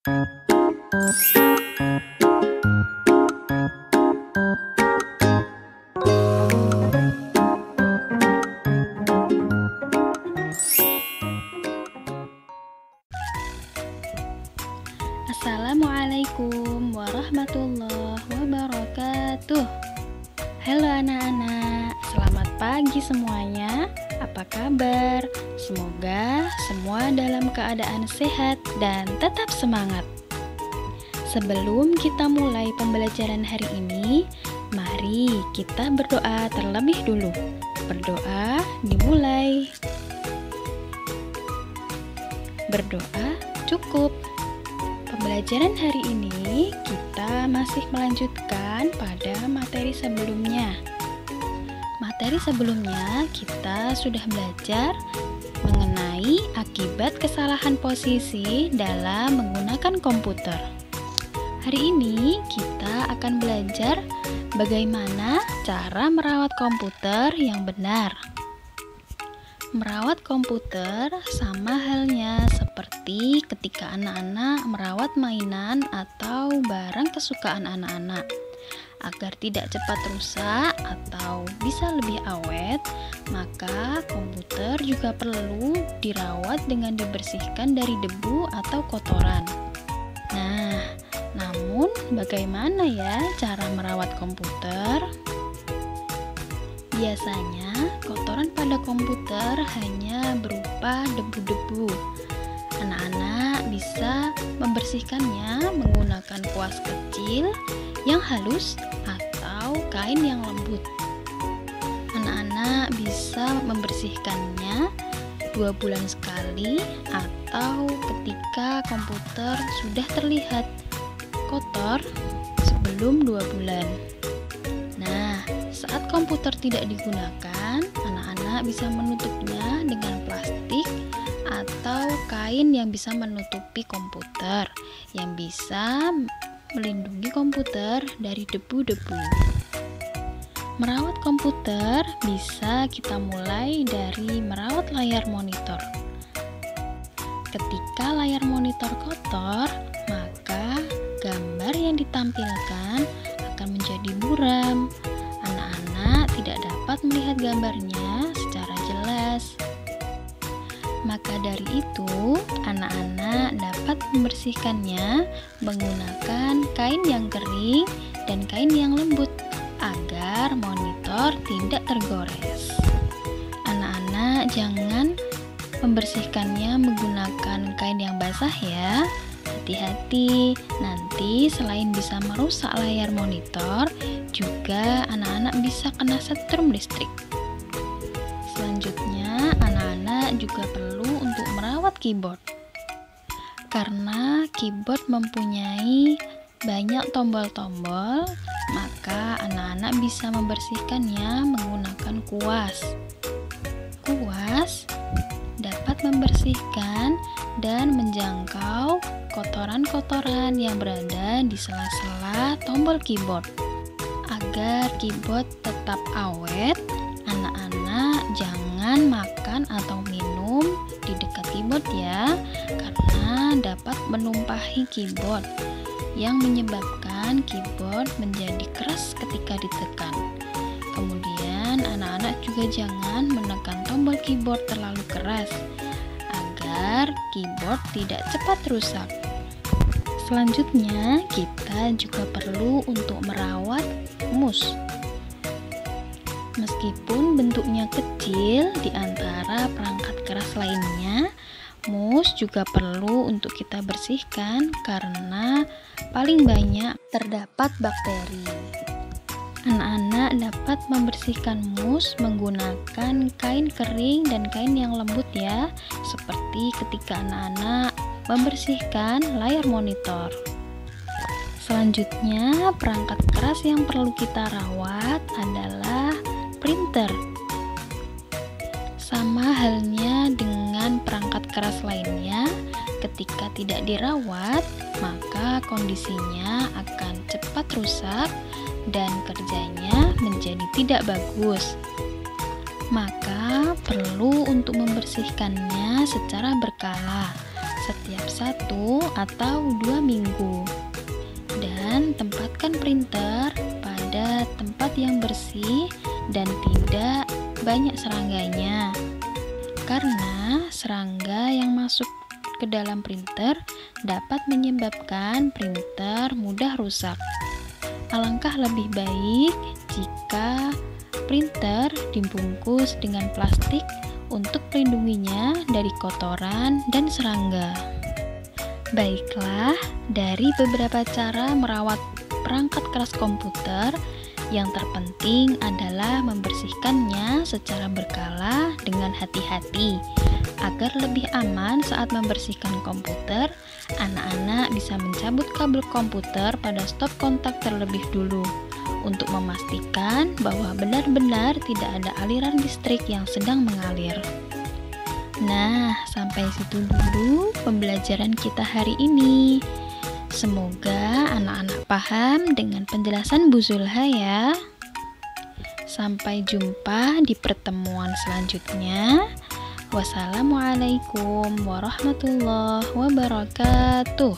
Assalamualaikum warahmatullahi wabarakatuh. Halo anak-anak, selamat pagi semuanya. Apa kabar? Semoga semua dalam keadaan sehat dan tetap semangat. Sebelum kita mulai pembelajaran hari ini, mari kita berdoa terlebih dulu. Berdoa dimulai. Berdoa cukup. Pembelajaran hari ini kita masih melanjutkan pada materi sebelumnya. Materi sebelumnya kita sudah belajar mengenai akibat kesalahan posisi dalam menggunakan komputer. Hari ini kita akan belajar bagaimana cara merawat komputer yang benar. Merawat komputer sama halnya seperti ketika anak-anak merawat mainan atau barang kesukaan anak-anak. Agar tidak cepat rusak atau bisa lebih awet, maka komputer juga perlu dirawat dengan dibersihkan dari debu atau kotoran. Nah, namun bagaimana ya cara merawat komputer? Biasanya, kotoran pada komputer hanya berupa debu-debu. Anak-anak bisa membersihkannya menggunakan kuas kecil yang halus atau kain yang lembut. Anak-anak bisa membersihkannya 2 bulan sekali atau ketika komputer sudah terlihat kotor sebelum 2 bulan. Nah, saat komputer tidak digunakan, anak-anak bisa menutupnya dengan plastik atau kain yang bisa menutupi komputer, yang bisa melindungi komputer dari debu-debu. Merawat komputer bisa kita mulai dari merawat layar monitor. Ketika layar monitor kotor, maka gambar yang ditampilkan akan menjadi buram. Anak-anak tidak dapat melihat gambarnya secara jelas. Maka dari itu, anak-anak dapat membersihkannya menggunakan kain yang kering dan kain yang lembut agar monitor tidak tergores. Anak-anak jangan membersihkannya menggunakan kain yang basah ya. Hati-hati, nanti selain bisa merusak layar monitor, juga anak-anak bisa kena setrum listrik. Selanjutnya, anak-anak juga perlu untuk merawat keyboard. Karena keyboard mempunyai banyak tombol-tombol, maka anak-anak bisa membersihkannya menggunakan kuas. Kuas dapat membersihkan dan menjangkau kotoran-kotoran yang berada di sela-sela tombol keyboard. Agar keyboard tetap awet, anak-anak jangan makan atau minum di dekat keyboard ya, karena dapat menumpahi keyboard yang menyebabkan keyboard menjadi keras ketika ditekan. Kemudian anak-anak juga jangan menekan tombol keyboard terlalu keras agar keyboard tidak cepat rusak. Selanjutnya, kita juga perlu untuk merawat mouse. Meskipun bentuknya kecil di antara perangkat keras lainnya, mouse juga perlu untuk kita bersihkan karena paling banyak terdapat bakteri. Anak-anak dapat membersihkan mouse menggunakan kain kering dan kain yang lembut ya, seperti ketika anak-anak membersihkan layar monitor. Selanjutnya, perangkat keras yang perlu kita rawat adalah printer. Sama halnya dengan perangkat keras lainnya, ketika tidak dirawat, maka kondisinya akan cepat rusak dan kerjanya menjadi tidak bagus. Maka perlu untuk membersihkannya secara berkala setiap 1 atau 2 minggu. Dan tempatkan printer pada tempat yang bersih dan tidak banyak serangganya, karena serangga yang masuk ke dalam printer dapat menyebabkan printer mudah rusak. Alangkah lebih baik jika printer dibungkus dengan plastik untuk melindunginya dari kotoran dan serangga. Baiklah, dari beberapa cara merawat perangkat keras komputer, yang terpenting adalah membersihkannya secara berkala dengan hati-hati. Agar lebih aman saat membersihkan komputer, anak-anak bisa mencabut kabel komputer pada stop kontak terlebih dulu untuk memastikan bahwa benar-benar tidak ada aliran listrik yang sedang mengalir. Nah, sampai situ dulu pembelajaran kita hari ini. Semoga anak-anak paham dengan penjelasan Bu Zulha ya. Sampai jumpa di pertemuan selanjutnya. Wassalamualaikum warahmatullahi wabarakatuh.